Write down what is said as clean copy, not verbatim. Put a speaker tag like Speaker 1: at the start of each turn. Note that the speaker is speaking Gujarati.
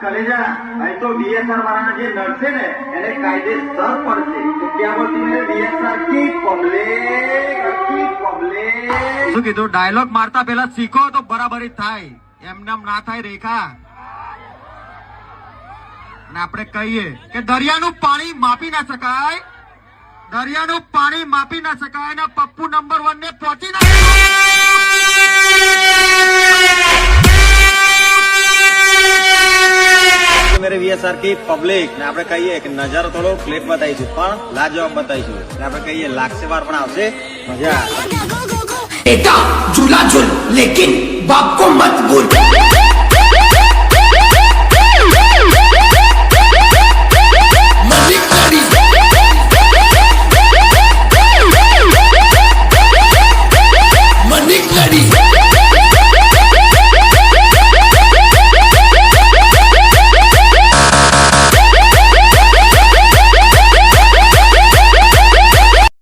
Speaker 1: कलेजा भाई तो बीएसआर वाला जे लड़से ने એને કાયદેસર પડશે તો क्या बोलती मेरे बीएसआर की पब्लिक
Speaker 2: શું કીધું ડાયલોગ મારતા પહેલા શીખો તો બરાબરી થાય એમને ના થાય રેખા ને આપણે કહીએ કે દરિયાનું પાણી માપી ના શકાય દરિયાનું પાણી માપી ના શકાય ને પપ્પુ નંબર 1 ને પહોંચી ના
Speaker 1: मेरे वीएसआर की पब्लिक ने આપણે કહીએ કે નજારો થોડો ફ્લેટ બતાઈશું પણ લાજવાબ બતાઈશું ને આપણે કહીએ લાખ વાર પણ આવશે મજા
Speaker 3: बेटा झूला झूल लेकिन बाप को मत भूल